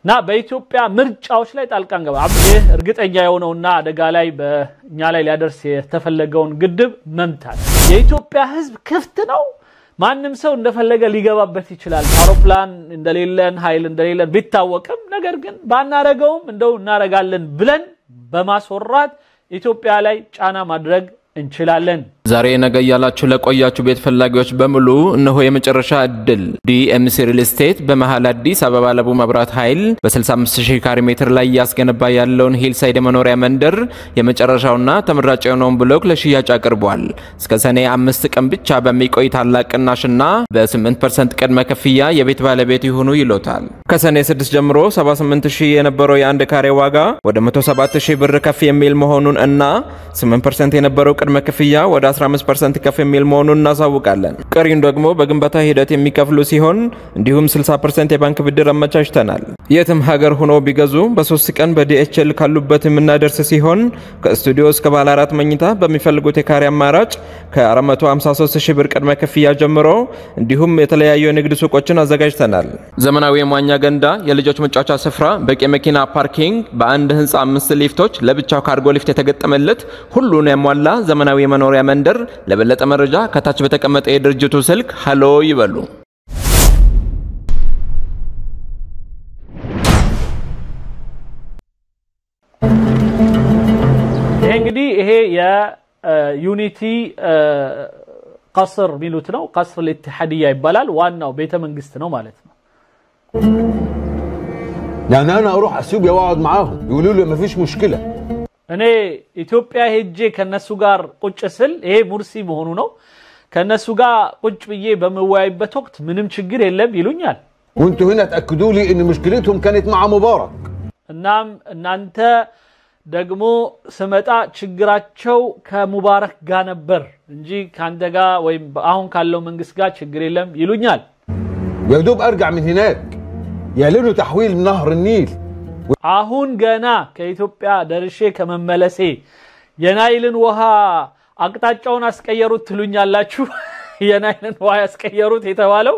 ና በኢትዮጵያ ምርጫዎች ላይ ጣልቃ እንገባ እርግጠኛ የሆነውና አደጋ ላይ በእኛ ላይ ሊያደርስ የተፈለገውን ግድብ መምታት የኢትዮጵያ ህዝብ ክፍት ነው ማንንም ሰው እንደፈለገ ሊገባበት ይችላል አውሮፕላን እንደሌለን ኃይል እንደሌለን ቢታወቅም ነገር ግን ባናረጋውም እንደው እናረጋለን ብለን በማስወራት ኢትዮጵያ ላይ ጫና ማድረግ እንችላለን ዛሬ ነገ ያላችሁ ለቆያችሁ ቤት ፈላጊዎች በሙሉ እነሆ የመጨረሻ እድል ዲኤምሲ ሪል ስቴት በመሃል አዲስ አበባ ለቡ መብራት ኃይል በ65000 ካሬ ሜትር ላይ ያስገነባ ያለውን ሂልሳይድ መኖሪያ መንደር የመጨረሻውና ተመራጭ የሆነውን ብሎክ ለሽያጭ አቅርቧል እስከ ሰኔ 5 ቀን ብቻ በሚቆይ ታላቅ ቅናሽና በ8% ቅድመ ክፍያ የቤት ባለቤት ይሁኑ ይሎታል ከሰኔ 6 ጀምሮ 78000 የነበረው የአንድ ካሬ ዋጋ ወደ 107000 ብር ከፍ የሚል መሆኑን እና 8% የነበረው ቅድመ ክፍያ ወደ 15% ከፍ የሚል መሆኑን እናሳውቃለን ቀሪን ደግሞ በግንባታ ሂደት የሚከፍሉ ሲሆን እንዲሁም 60% የባንክ ብድር አመቻችተናል የትም ሀገር ሆኖ ቢገዙ በ3 ቀን በዲኤችኤል ካሉበት የምናደርስ ሲሆን ከስቱዲዮ እስከ ባለ 4 መኝታ በሚፈልጉት የካሬ አማራጭ ከ453000 ብር ቅድመ ክፍያ ጀምሮ እንዲሁም የተለያዩ የንግድ ሱቆችን አዘጋጅተናል ዘመናዊ የሟኛ ገንዳ የልጆች መጫወቻ ስፍራ በቂ መኪና ፓርኪንግ በአንድ ህንጻ 5 ሊፍቶች ለብቻው ካርጎ ሊፍት የተገጠመለት ሁሉን ያሟላ ዘመናዊ የመኖሪያ መንደር ለበለጠ መረጃ ከታች በተቀመጠ የድርጅቱ ስልክ ሃሎ ይበሉ እንግዲህ ይሄ የዩኒቲ قصر ሚሉት ነው قصر الاتحادية ይባላል ዋናው ቤተ መንግስት ነው ማለት ነው يعني انا اروح اثيوبيا واقعد معاهم يقولوا لي مفيش مشكله እኔ ኢትዮጵያ ሄጄ ከነሱ ጋር ቁጭ ስል ይሄ ሙርሲ መሆኑ ነው ከነሱ ጋር ቁጭ ብዬ በመወያይበት ወቅት ምንም ችግር የለም ይሉኛል وانتوا هنا تاكدوا لي ان مشكلتهم كانت مع مبارك እናም እናንተ ደግሞ ስመጣ ችግራቸው ከሙባረክ ጋር ነበር እንጂ ካንተ ጋር ወይ አሁን ካለው መንግስት ጋር ችግር የለም ይሉኛል يا دوب ارجع من هناك يعلنوا تحويل نهر النيل አሁን ገና ከኢትዮጵያ ደርሼ ከመመለሴ የናይልን ውሃ አቅጣጫውን አስቀየሩት ትሉኛላችሁ የናይልን ውሃ ያስቀየሩት የተባለው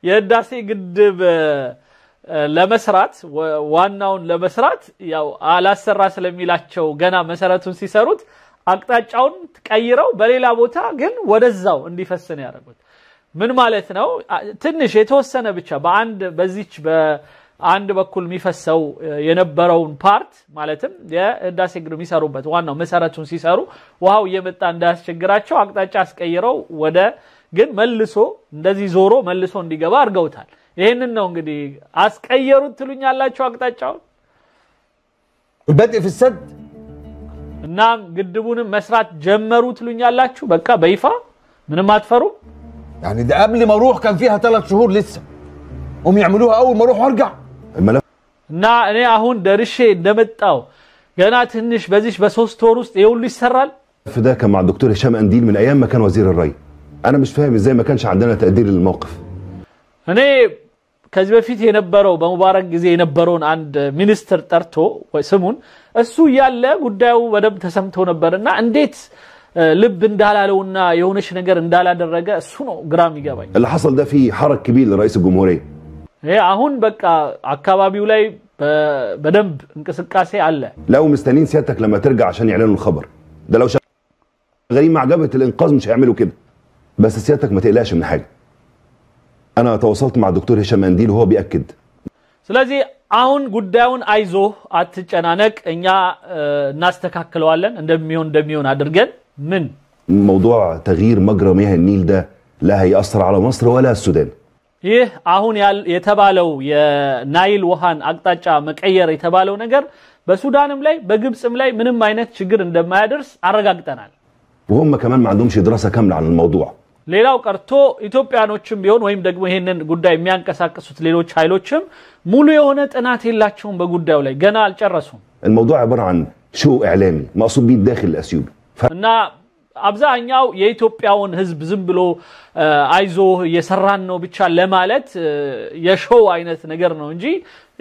የህዳሴ ግድብ ለመስራት ዋናውን ለመስራት ያው አላሰራ ስለሚላቸው ገና መሰረቱን ሲሰሩት አቅጣጫውን ቀይረው በሌላ ቦታ ግን ወደዛው እንዲፈስን ያደርጉት ምን ማለት ነው ትንሽ የተወሰነ ብቻ በአንድ በዚች አንድ በኩል የሚፈሰው የነበረውን ፓርት ማለትም የህዳሴ ግድብ የሚሰሩበት ዋናው መሰረቱን ሲሰሩ ውሃው እየመጣ እንዳያስቸግራቸው አቅጣጫ አስቀይረው ወደ ግን መልሶ እንደዚህ ዞሮ መልሶ እንዲገባ አድርገውታል ይሄንን ነው እንግዲህ አስቀየሩት ትሉኛላችሁ አቅጣጫው البدء في السد እና ግድቡንም መስራት ጀመሩ ትሉኛላችሁ በቃ በይፋ ምንም አትፈሩ يعني ده قبل ما اروح كان فيها 3 شهور لسه هم يعملوها اول ما اروح وارجع الملف እና እኔ አሁን ደርሼ እንደመጣው ገና ትንሽ በዚህ በ3 ወር ውስጥ ይሁሉ ይሰራል فده كان مع الدكتور هشام انديل من ايام ما كان وزير الري انا مش فاهم ازاي ما كانش عندنا تقدير للموقف እኔ ከዚህ በፊት የነበረው በሙባረክ ጊዜ የነበረውን አንድ ሚኒስትር ጠርቶ ወይ ስሙን እሱ ያለ ጉዳዩ በደም ተሰምቶ ነበርና እንዴት ልብ እንዳላለውና የሆነሽ ነገር እንዳላደረገ እሱ ነው ግራም ይገባኝ اللي حصل ده فيه حرج كبير لرئيس الجمهوريه አሁን በቃ አካባቢው ላይ በደንብ እንቅስቃሴ አለ لو مستنين سيادتك لما ترجع عشان يعلنوا الخبر ده لو شغالين مع جبهه الانقاذ مش هيعملوا كده بس سيادتك ما تقلقش من حاجه انا تواصلت مع الدكتور هشام انديل وهو بياكد ስለዚህ አሁን ጉዳዩን አይዞ አትጨናነቅ እኛ እናስተካክለዋለን እንደሚሆን አድርገን ምን موضوع تغيير مجرى مياه النيل ده لا هيأثر على مصر ولا السودان ይህ አሁን የተባለው የናይል ውሃን አቅጣጫ መቀየር የተባለው ነገር በሱዳንም ላይ በግብጽም ላይ ምንም አይነት ችግር እንደማያደርስ አረጋግጠናል وهم كمان ما عندهمش دراسه كامله عن الموضوع ሌላው ቀርቶ ኢትዮጵያኖችም ቢሆን ወይም ደግሞ ይሄንን ጉዳይ የሚያንቀሳቅሱት ሌሎች ኃይሎችም ሙሉ የሆነ ጥናት የላቸውም በጉዳዩ ላይ ገና አልጨረሱም الموضوع عباره عن شو اعلامي مقصود بيه الداخل الاثيوبي እና አብዛኛው የኢትዮጵያውን ህዝብ ዝም ብሎ አይዞ የሰራን ነው ብቻ ለማለት የሾው አይነት ነገር ነው እንጂ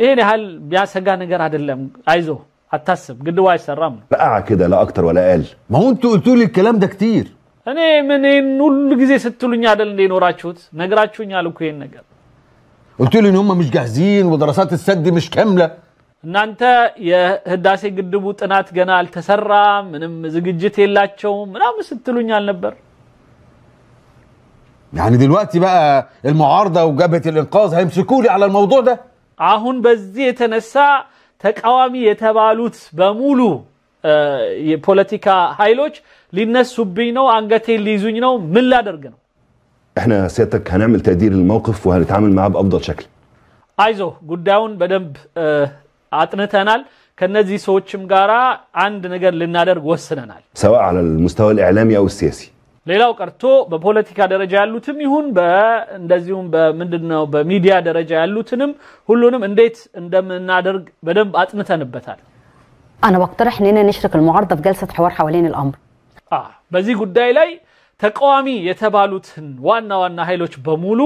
ይሄን ያህል ቢያሰጋ ነገር አይደለም አይዞ አታስብ ግድቡ አይሰራም بقى كده لا اكتر ولا اقل ما هو انتوا قلتوا لي الكلام ده كتير እኔ ምን ሁሉ ጊዜ ስትሉኝ አይደል እንደ ኖራችሁት ነግራችሁኛል እኮ ይሄን ነገር قلت لي ان هم مش جاهزين ودراسات السد مش كامله. እናንተ የህዳሴ ግድቡ ጥናት ገና አልተሰራም ምንም ዝግጅት የላቸውም ምናምን ስትሉኛል ነበር። يعني دلوقتي بقى المعارضه وجبهه الانقاذ هيمسكوا لي على الموضوع ده. አሁን በዚህ የተነሳ ተቃዋሚ የተባሉት በሙሉ የፖለቲካ ኃይሎች ሊነሱብኝ ነው አንገቴን ሊይዙኝ ነው ምን ላደርግ ነው? احنا سيادتك هنعمل تقدير الموقف وهنتعامل معاه بافضل شكل. አይዞ ጉዳዩን በደንብ አጥንተናል ከነዚህ ሰዎችም ጋራ አንድ ነገር ልናደርግ ወስነናል። سواء على المستوى الاعلامي او السياسي. ሌላው ቀርቶ በፖለቲካ ደረጃ ያሉትም ይሁን በእንደዚሁም በምንድነው በሚዲያ ደረጃ ያሉትንም ሁሉንም እንዴት እንደምናደርግ በደንብ አጥንተንበታል። انا بقترح اننا نشرك المعارضه في جلسه حوار حوالين الامر. በዚህ ጉዳይ ላይ ተቃዋሚ የተባሉትን ዋና ኃይሎች በሙሉ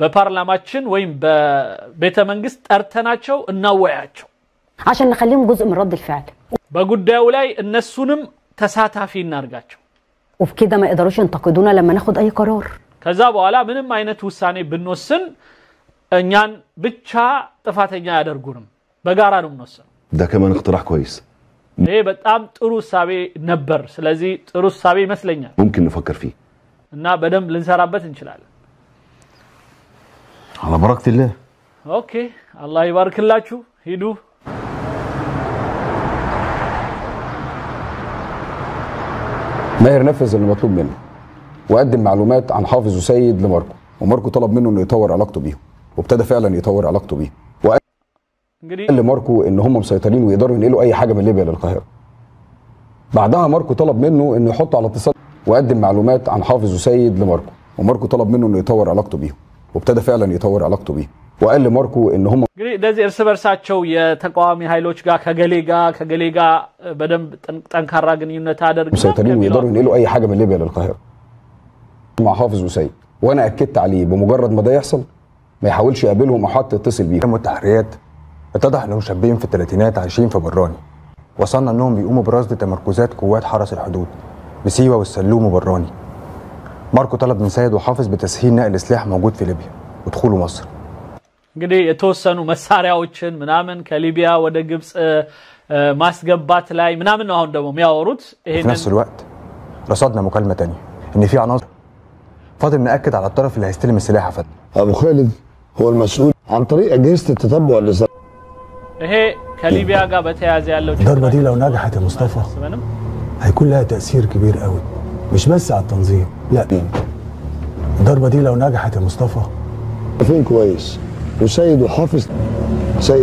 በፓርላማችን ወይም በቤተ መንግስት ጠርተናቸው እናወያያቸው عشان نخليهم جزء من رد الفعل. በጉዳዩ ላይ እነሱንም ተሳታፊ እናርጋቸው وبكده ما يقدروش ينتقدونا لما ناخد اي قرار. ከዛ በኋላ ምንም አይነት ውሳኔ ብንወስን እኛን ብቻ ጥፋተኛ ያደርጉንም በጋራ ነው የምንወስነው። ده كمان اقتراح كويس. ይሄ በጣም ጥሩ ሐሳብ ነበር። ስለዚህ ጥሩ ሐሳብ ይመስለኛል ممكن نفكر فيه እና በደንብ ልንሰራበት እንችላለን። على بركه الله. ኦኬ አላህ ይባርክላችሁ ሂዱ። ماهر نفذ اللي مطلوب منه وقدم معلومات عن حافظ وسيد لماركو وماركو طلب منه انه يطور علاقته بيهم وابتدى فعلا يطور علاقته بيهم وقال لماركو ان هم مسيطرين ويقدروا ينقلوا اي حاجه من ليبيا للقاهره. بعدها ماركو طلب منه انه يحط على اتصال وقدم معلومات عن حافظ وسيد لماركو وماركو طلب منه انه يطور علاقته بيهم وابتدى فعلا يطور علاقته بيهم وقال لماركو ان هم እንግዲህ እንደዚህ እርስ በርሳቸው የተቃዋሚ ኃይሎች ጋር ከገሌ ጋር በደንብ ጠንካራ ግንኙነት አደርገው مسيطرين ويقدروا ينقلوا اي حاجه من ليبيا للقاهره مع حافظ وسيد وانا اكدت عليه بمجرد ما ده يحصل ما يحاولش يقابلهم او حتى يتصل بيهم. التحريات اتضح انهم شابين في الثلاثينات عايشين في براني. وصلنا انهم بيقوموا برصد تمركزات قوات حرس الحدود بسيوه والسلوم وبراني. ماركو طلب من سيد وحافظ بتسهيل نقل سلاح موجود في ليبيا ودخوله مصر. እንግዲህ የተወሰኑ መሳሪያዎችን ምናምን ከሊቢያ ወደ ግብጽ ማስገባት ላይ ምናምን ነው አሁን ደግሞ የሚያወሩት። في نفس الوقت رصدنا مكالمه ثانيه ان في عناصر فاضل ناكد على الطرف اللي هيستلم السلاح يا فندم. ابو خالد هو المسؤول عن طريق اجهزه التتبع اللي ይሄ ከሊቢያ ጋር በተያያዘ ያለው الضربه دي لو نجحت يا مصطفى هيكون لها تاثير كبير قوي مش بس على التنظيم لا الضربه دي لو نجحت يا مصطفى فين كويس وسيد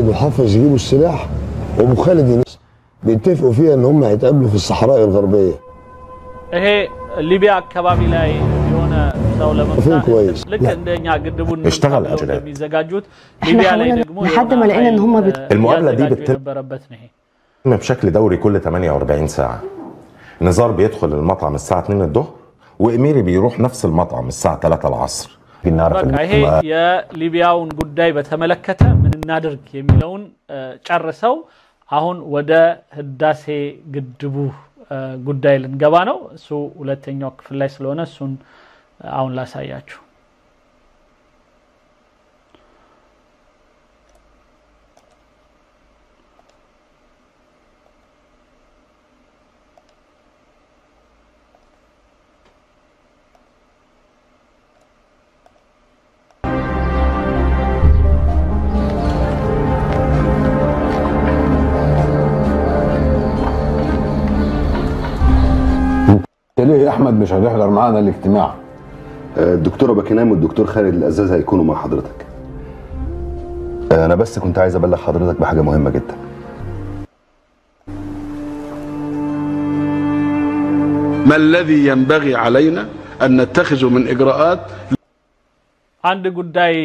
وحافظ يجيبوا السلاح وابو خالد بيتفقوا فيها ان هم هيتقابلوا في الصحراء الغربيه. ይሄ ሊቢያ አካባቢ ላይ የሆነ ሰው ለመምታት ልክ እንደኛ ግድቡን اشتغل اجنبي የሚዘጋጁት ሊቢያ ላይ ደግሞ لحد ما لقينا ان هم المقابله دي بتتم بشكل دوري كل 48 ساعه. نزار بيدخل المطعم الساعه 2 الظهر واميري بيروح نفس المطعم الساعه 3 العصر. በቃ ይሄ የሊቢያውን ጉዳይ በተመለከተ ምን እናድርግ የሚለውን ጨርሰው አሁን ወደ ህዳሴ ግድቡ ጉዳይ ልንገባ ነው። እሱ ሁለተኛው ክፍል ላይ ስለሆነ እሱን አሁን ላሳያችሁ። ليه يا احمد مش هتحضر معانا الاجتماع؟ الدكتوره بكنام والدكتور خالد الأزاز هيكونوا مع حضرتك. انا بس كنت عايز ابلغ حضرتك بحاجه مهمه جدا. ما الذي ينبغي علينا ان نتخذه من اجراءات؟ አንድ ጉዳይ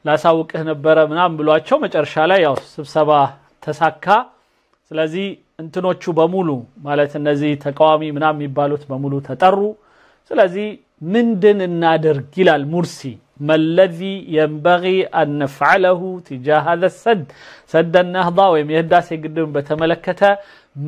ላሳውቅህ ነበረ ምናም ብሏቸው መጨረሻ ላይ ያው ስብሰባ ተሳካ። ስለዚህ እንትኖቹ በሙሉ ማለት እነዚህ ተቃዋሚ ምናም የሚባሉት በሙሉ ተጠሩ። ስለዚህ ምንድን እናደርግ ይላል ሙርሲ ما الذي ينبغي أن نفعله تجاه هذا السد سد النهضة ويهداسي قدام بتملكته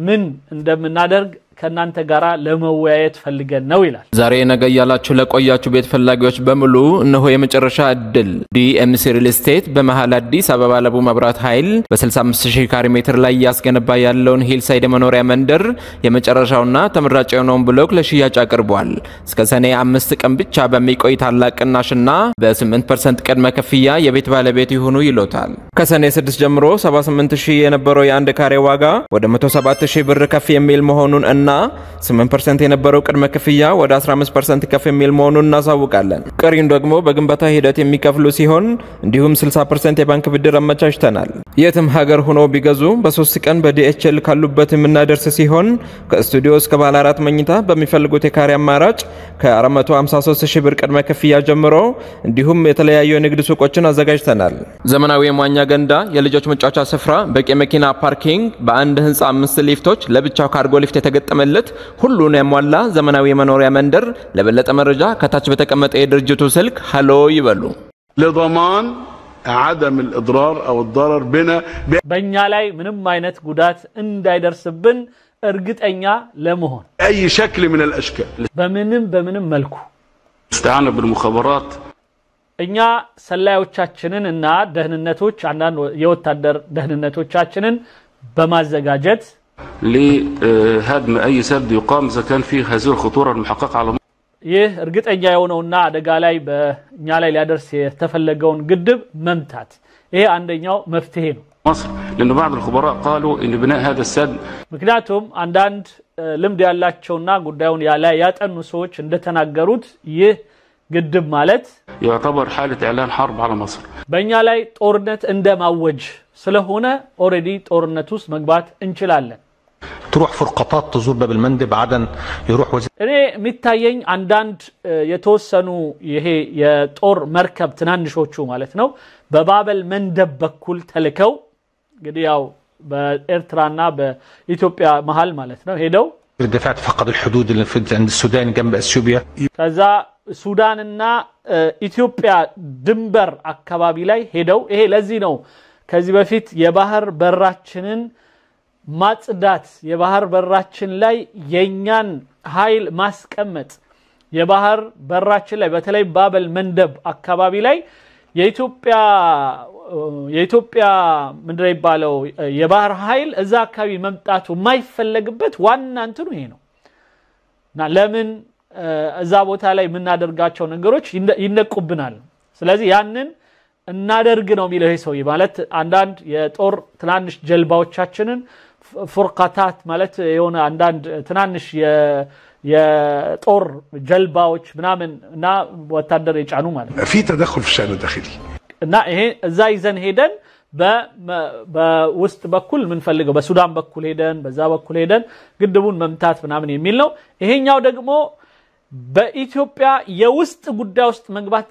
من عندما نادرج ከናንተ ጋራ ለመወያየት ፈልገን ነው ይላል። ዛሬ ነገ ያላችሁ ለቆያችሁ ቤት ፈላጊዎች በሙሉ እነሆ የመጨረሻ እድል ዲኤምሲ ሪል ስቴት በመሃል አዲስ አበባ ለቡ መብራት ኃይል በ65000 ካሬ ሜትር ላይ ያስገነባ ያለውን ሂልሳይድ መኖሪያ መንደር የመጨረሻውና ተመራጭ የሆነውን ብሎክ ለሽያጭ አቅርቧል። እስከ ሰኔ 5 ቀን ብቻ በሚቆይ ታላቅ ቅናሽና በ8% ቅድመ ክፍያ የቤት ባለቤት ይሁኑ ይሎታል። ከሰኔ 6 ጀምሮ 78000 የነበረው የአንድ ካሬ ዋጋ ወደ 107000 ብር ከፍ የሚል መሆኑን እና 8% የነበረው ቅድመ ክፍያ ወደ 15% ከፍ የሚል መሆኑን እናሳውቃለን። ቀሪውን ደግሞ በግንባታ ሂደት የሚከፍሉ ሲሆን እንዲሁም 60% የባንክ ብድር አመቻችተናል። የትም ሀገር ሆኖ ቢገዙ በ3 ቀን በዲኤችኤል ካሉበት የምናደርስ ሲሆን ከስቱዲዮ እስከ ባለ 4 መኝታ በሚፈልጉት የካሬ አማራጭ ከ453000 ብር ቅድመ ክፍያ ጀምሮ እንዲሁም የተለያዩ የንግድ ሱቆችን አዘጋጅተናል። ዘመናዊ የሟኛ ገንዳ፣ የልጆች መጫወቻ ስፍራ፣ በቂ መኪና ፓርኪንግ፣ በአንድ ህንጻ 5 ሊፍቶች፣ ለብቻው ካርጎ ሊፍት የተገጠመለት ሁሉን ያሟላ ዘመናዊ የመኖሪያ መንደር። ለበለጠ መረጃ ከታች በተቀመጠ የድርጅቱ ስልክ ሃሎ ይበሉ። ለضمان عدم الاضرار او الضرر بنا በእኛ ላይ ምንም አይነት ጉዳት እንዳይደርስብን እርግጠኛ ለመሆን اي شكل من الاشكال በምንም መልኩ استعانة بالمخابرات እኛ ሰላዮቻችንን እና ደህንነቶች አንዳንድ የወታደር ደህንነቶቻችንን በማዘጋጀት لهدم اي سد يقام اذا كان فيه هذه الخطوره المحققه على ይህ እርግጠኛ የሆነውና አደጋ ላይ በእኛ ላይ ሊያደርስ የተፈለገውን ግድብ መምታት ይሄ አንደኛው መፍትሄ ነው። مصر لأن بعض الخبراء قالوا ان بناء هذا السد ምክንያቱም አንዳንድ ልምድ ያላቸውና ጉዳዩን ያጠኑ ሰዎች እንደተናገሩት ይህ ግድብ ማለት يعتبر حاله اعلان حرب على مصر በእኛ ላይ ጦርነት እንደማወጅ ስለሆነ ኦሬዲ ጦርነት ውስጥ መግባት እንችላለን። تروح فرقاطات تزور باب المندب عدن يروح وزير እኔ የሚታየኝ አንዳንድ የተወሰኑ ይሄ የጦር መርከብ ትናንሾቹ ማለት ነው በባበል መንደብ በኩል ተልከው እንግዲህ ያው በኤርትራና በኢትዮጵያ መሃል ማለት ነው ሄደው الدفاع فقد الحدود اللي عند السودان جنب اثيوبيا ከዛ ሱዳንና ኢትዮጵያ ድንበር አካባቢ ላይ ሄደው ይሄ ለዚህ ነው ከዚህ በፊት የባህር በራችንን ማጽዳት የባህር በራችን ላይ የኛን ኃይል ማስቀመጥ የባህር በራችን ላይ በተለይ ባበል መንደብ አካባቢ ላይ የኢትዮጵያ ምንድነው ይባለው የባህር ኃይል እዛ አካባቢ መምጣቱ የማይፈለግበት ዋና እንትኑ ይሄ ነው እና ለምን እዛ ቦታ ላይ የምናደርጋቸው ነገሮች ይነቁብናል። ስለዚህ ያንን እናደርግ ነው የሚለው ይሄ ሰው ማለት አንዳንድ የጦር ትናንሽ ጀልባዎቻችንን ፍርቃታት ማለት የሆነ አንዳንድ ትናንሽ የጦር ጀልባዎች ምናምን እና ወታደር የጫኑ ማለት ነው في تدخل في الشأن الداخلي እና ይሄ እዛ ይዘን ሄደን በውስጥ በኩል ምን ፈልገው በሱዳን በኩል ሄደን በዛ በኩል ሄደን ግድቡን መምታት ምናምን የሚል ነው። ይሄኛው ደግሞ በኢትዮጵያ የውስጥ ጉዳይ ውስጥ መግባት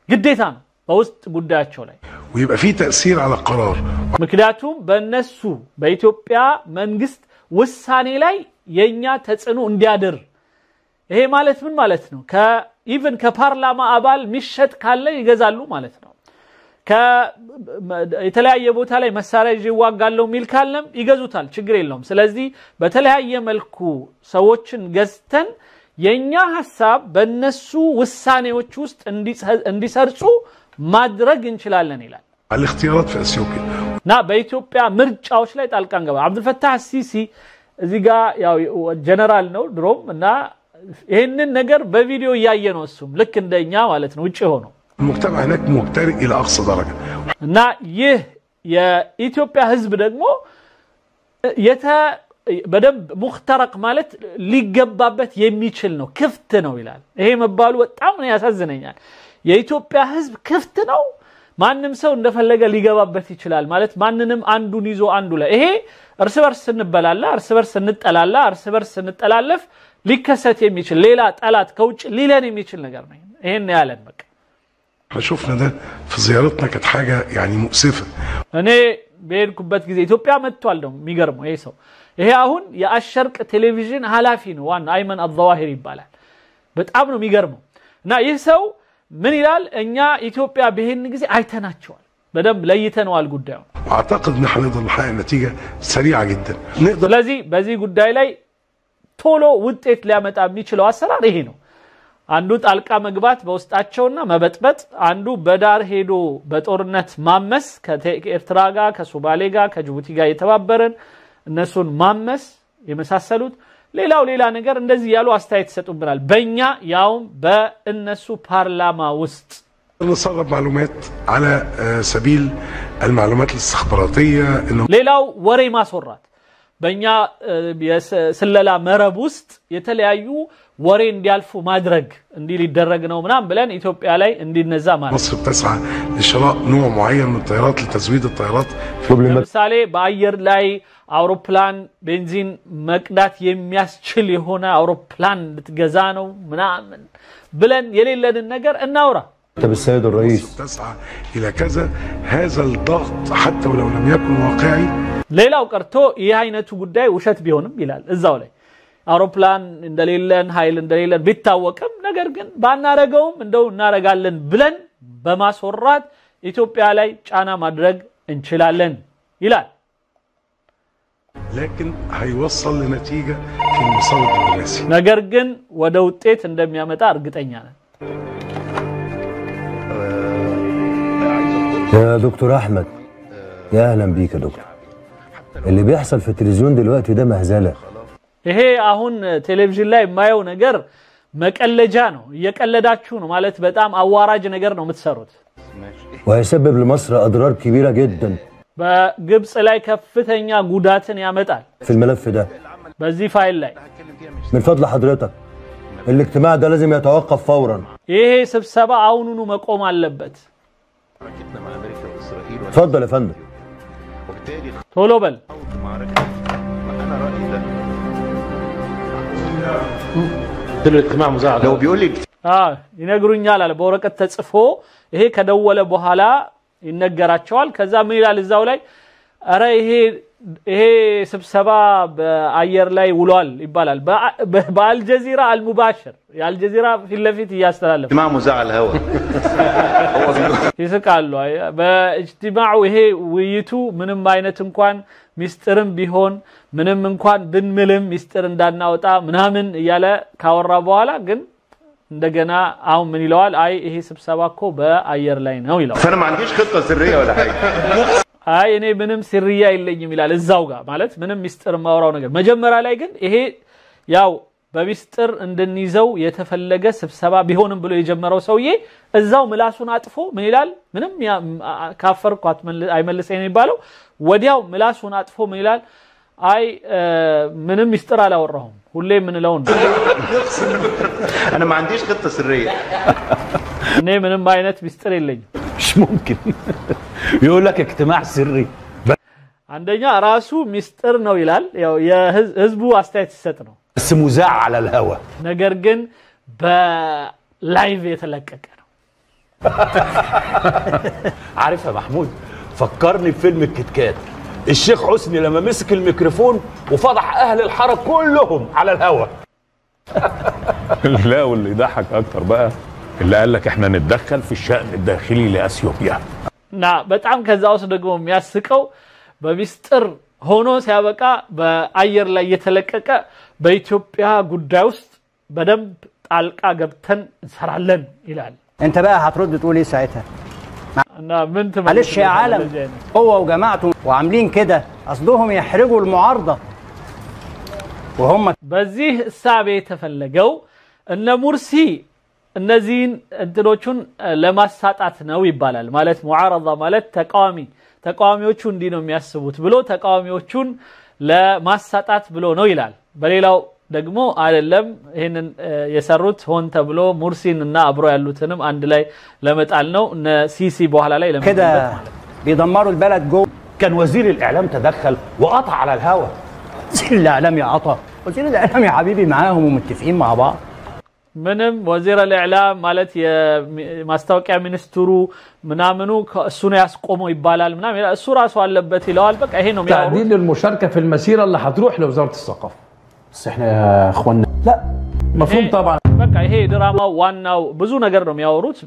ግዴታ ነው በውስጥ ጉዳያቸው ላይ ويبقى في تأثير على القرار ምክንያቱም በእነሱ በኢትዮጵያ መንግስት ውሳኔ ላይ የኛ ተጽዕኖ እንዲያደር ይሄ ማለት ምን ማለት ነው ኢቭን ከፓርላማ አባል ሚሸጥ ካለ ይገዛሉ ማለት ነው። የተለያየ ቦታ ላይ መሳሪያ ይዋጋለው ሚል ካለም ይገዙታል ችግር የለውም። ስለዚህ በተለያየ መልኩ ሰዎችን ገዝተን የኛ ሐሳብ በእነሱ ውሳኔዎች ውስጥ እንዲሰርጹ ማድረግ እንችላለን ይላል። الاختيارات في اثيوبيا ና በኢትዮጵያ ምርጫዎች ላይ ጣልቃ እንገባ አብዱልፈታህ ሲሲ እዚህ ጋር ያው ጀነራል ነው ድሮም እና ይሄንን ነገር በቪዲዮ ያየ ነው እሱም ልክ እንደኛ ማለት ነው ውጪ ሆኖ المجتمع هناك مغترق الى اقصى درجه እና ይህ የኢትዮጵያ ህዝብ ደግሞ በደንብ ሙخترق ማለት ሊገባበት የሚችል ነው ክፍት ነው ይላል። ይሄ መባሉ በጣም ነው ያሳዝነኛል። የኢትዮጵያ ህዝብ ክፍት ነው ማንንም ሰው እንደፈለገ ሊገባበት ይችላል ማለት ማንንም አንዱን ይዞ አንዱ ላይ ይሄ እርስ በርስ እንበላላ እርስ በርስ እንጠላላ እርስ በርስ እንጠላለፍ ሊከሰት የሚችል ሌላ ጠላት ከውጭ ሊለን የሚችል ነገር ነው። ይሄን ያለን በቃ شفنا ده في زيارتنا كانت حاجه يعني مؤسفه እኔ በሄድኩበት ጊዜ ኢትዮጵያ መጥቷል ነው የሚገርመው ይሄ ሰው ይሄ አሁን የአሸርቅ ቴሌቪዥን ኃላፊ ነው ዋና አይመን አልዘዋሂሪ ይባላል። በጣም ነው የሚገርመው እና ይህ ሰው ምን ይላል እኛ ኢትዮጵያ በሄን ጊዜ አይተናቸዋል በደንብ ለይተነዋል ጉዳዩ اعتقد ان احنا نقدر نحقق نتيجه سريعه جدا نقدر ስለዚህ በዚህ ጉዳይ ላይ ቶሎ ውጤት ሊያመጣ የሚችለው አሰራር ይሄ ነው አንዱ ጣልቃ መግባት በውስጣቸውና መበጥበጥ አንዱ በዳር ሄዶ በጦርነት ማመስ ከኤርትራ ጋር ከሶማሌ ጋር ከጅቡቲ ጋር የተባበረን እነሱን ማመስ የመሳሰሉት ሌላ ነገር እንደዚህ ያሉ አስተያየት ይሰጡብናል በእኛ ያውም በእነሱ ፓርላማ ውስጥ نصرف معلومات على سبيل المعلومات الاستخباراتيه انه ሌላው ወሬ ማስወራት በእኛ የስለላ መረብ ውስጥ የተለያዩ ወሬ እንዲያልፉ ማድረግ እንዲል ይደረግ ነው ምናም ብለን ኢትዮጵያ ላይ እንዲነዛ ማለት مصر تسعى لشراء نوع معين من الطيارات لتزويد الطيارات ለምሳሌ በአየር ላይ አውሮፕላን ቤንዚን መቅዳት የሚያስችል የሆነ አውሮፕላን ልትገዛ ነው ምናምን ብለን የሌለንን ነገር እናውራ طب السيد الرئيس تسعى الى كذا هذا الضغط حتى ولو لم يكن واقعي ሌላው ቀርቶ ይህ አይነቱ ጉዳይ ውሸት ቢሆንም ይላል እዛው ላይ አውሮፕላን እንደሌለን ኃይል እንደሌለን ቢታወቅም ነገር ግን ባናረጋውም እንደው እናረጋለን ብለን በማስወራት ኢትዮጵያ ላይ ጫና ማድረግ እንችላለን ይላል لكن هيوصل لنتيجه في المسار الدبلوماسي ነገር ግን ወደ ውጤት እንደሚያመጣ እርግጠኛ ነን يا دكتور احمد يا اهلا بيك يا دكتور اللي بيحصل في التلفزيون دلوقتي ده مهزله ይሄ አሁን ቴሌቪዥን ላይ የማየው ነገር መቀለጃ ነው እየቀለዳችሁ ነው ማለት በጣም አዋራጅ ነገር ነው የምትሰሩት وهيسبب لمصر اضرار كبيره جدا በግብጽ ላይ ከፍተኛ ጉዳትን ያመጣል في الملف ده በዚህ ፋይል ላይ من فضل حضرتك الاجتماع ده لازم يتوقف فورا ይሄ ስብሰባ አሁኑኑ መቆም አለበት اتفضل يا فندم ቶሎ በል الاجتماع مزعل لو بيقول لي ይነግሩኛል አለ በወረቀት ተጽፎ ይሄ ከደወለ በኋላ ይነገራቸዋል ከዛ ምን ይላል እዛው ላይ አረ ይሄ ስብሰባ በአየር ላይ ውሏል ይባላል በአልጀዚራ አልሙባሽር የአልጀዚራ ፊትለፊት ያስተላልፋል اجتماع مزعل هوا ይስቃሉ በእጅቲማዑ ይሄ ውይይቱ ምንም አይነት እንኳን ሚስጥርም ቢሆን ምንም እንኳን ብንምልም ሚስጥር እንዳናወጣ ምናምን ያለ ካወራ በኋላ ግን እንደገና አሁን ምን ይለዋል አይ ይሄ ስብሰባ እኮ በአየር ላይ ነው ይላል فانا ما عنديش خطه سريه ولا حاجه አይ እኔ ምንም ስርያ የለኝም ይላል እዛው ጋር ማለት ምንም ሚስጥር ማውራው ነገር መጀመሪያ ላይ ግን ይሄ ያው በሚስጥር እንድንይዘው የተፈለገ ስብሰባ ቢሆንም ብሎ የጀመረው ሰውዬ እዛው ምላሱን አጥፎ ምን ይላል ምንም ካፈርኳት አይመልሰኝ የሚባለው ወዲያው ምላሱን አጥፎ ምን ይላል አይ ምንም ሚስጥር አላወራሁም ሁሌ ምን ለው ነው انا ما عنديش خطه سريه እኔ ምንም አይነት ሚስጥር የለኝም مش ممكن يقول لك اجتماع سري አንደኛ ራሱ ሚስጥር ነው ይላል ያው የህዝቡ አስተያየት ይሰጥ ነው بس مذاع على الهوا ነገር ግን በላይቭ የተለቀቀ ነው عارف يا محمود فكرني بفيلم الكتكات الشيخ حسني لما مسك الميكروفون وفضح اهل الحاره كلهم على الهوا لا واللي يضحك اكتر بقى اللي قال لك احنا نتدخل في الشأن الداخلي لأثيوبيا በጣም ከዛውስ ደግሞ የሚያስቀው በሚስጥር ሆኖ ሲያበቃ በአየር ላይ የተለቀቀ በኢትዮጵያ ጉዳይ ውስጥ በደንብ ጣልቃ ገብተን እንሰራለን ይላል انت بقى هترد تقول ايه ساعتها انا بنت معلش يا عالم هو وجماعته وعاملين كده قصدهم يحرجوا المعارضه وهم በዚህ ሳቤ ተፈለገው እነ ሙርሲ እነዚህን እንትኖቹን ለማሳጣት ነው ይባላል ማለት ሙዓረዳ ማለት ተቃዋሚዎቹ እንዲ ነው የሚያስቡት ብሎ ተቃዋሚዎቹን ለማሳጣት ብሎ ነው ይላል በሌላው ደግሞ አይደለም ይሄንን የሰሩት ሆን ተብሎ ሙርሲንና አብሮ ያሉትንም አንድ ላይ ለመጣል ነው እነ ሲሲ በኋላ ላይ كده بيدمروا البلد جو كان وزير الاعلام تدخل وقطع على الهوا وزير الاعلام يا عطا وزير الاعلام يا حبيبي معاهم ومتفقين مع بعض ምንም ወزير الاعلام ማለት የማስታወቂያ ሚኒስትሩ ምናምኑ እሱ ነው ያስቆመው ይባላል ምናምን እሱ ራሱ አለበት ይላል በቃ ይሄ ነው የሚያወሩት تعديل المشاركه في المسيره اللي هتروح لوزاره الثقافه بس احنا يا اخوانا لا مفهوم طبعا በቃ ይሄ ድራማው ዋናው ብዙ ነገር ነው የሚያወሩት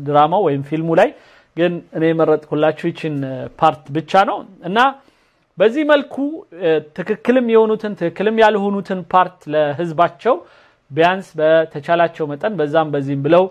ድራማው ወይም ፊልሙ ላይ ግን እኔ መረጥኩላችሁ ይችን ፓርት ብቻ ነው እና በዚህ መልኩ ትክክልም የሆኑትን ትክክልም ያልሆኑትን ፓርት ለህዝባቸው ቢያንስ በተቻላቸው መጠን በዛም በዚህም ብለው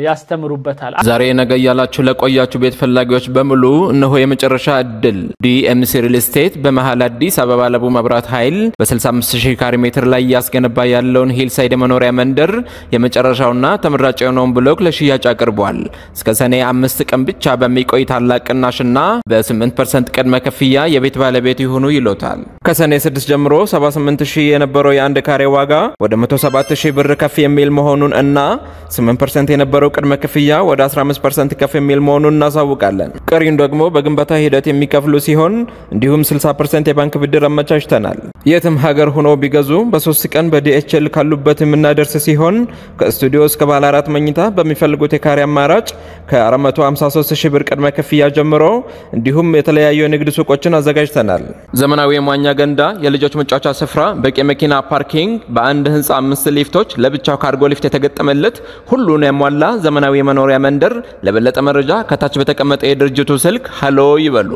ያስተምሩበታል። ዛሬ ነገ ያላችሁ ለቆያችሁ ቤት ፈላጊዎች በሙሉ እነሆ የመጨረሻ እድል ዲኤምሲ ሪል ስቴት በመሃል አዲስ አበባ ለቡ መብራት ኃይል በ65000 ካሬ ሜትር ላይ ያስገነባ ያለውን ሂልሳይድ መኖሪያ መንደር የመጨረሻውና ተመራጭ የሆነውን ብሎክ ለሽያጭ አቅርቧል። እስከ ሰኔ 5 ቀን ብቻ በሚቆይ ታላቅ ቅናሽና በ8% ቅድመ ክፍያ የቤት ባለቤት ይሁኑ ይሎታል። ከሰኔ 6 ጀምሮ 78000 የነበረው የአንድ ካሬ ዋጋ ወደ 107000 ብር ከፍ የሚል መሆኑን እና 8% የነበረው ቅድመ ክፍያ ወደ 15% ከፍ የሚል መሆኑን እናሳውቃለን። ቀሪውን ደግሞ በግንባታ ሂደት የሚከፍሉ ሲሆን እንዲሁም 60% የባንክ ብድር አመቻችተናል። የትም ሀገር ሆኖ ቢገዙ በ3 ቀን በዲኤችኤል ካሉበት የምናደርስ ሲሆን ከስቱዲዮ እስከ ባለ 4 መኝታ በሚፈልጉት የካሬ አማራጭ ከ453000 ብር ቅድመ ክፍያ ጀምሮ እንዲሁም የተለያዩ የንግድ ሱቆችን አዘጋጅተናል። ዘመናዊ የመዋኛ ገንዳ፣ የልጆች መጫወቻ ስፍራ፣ በቂ መኪና ፓርኪንግ፣ በአንድ ህንጻ 5 ሊፍቶች፣ ለብቻው ካርጎ ሊፍት የተገጠመለት ሁሉን ያሟላ ዘመናዊ መኖሪያ መንደር። ለበለጠ መረጃ ከታች በተቀመጠ የድርጅቱ ስልክ ሃሎ ይበሉ።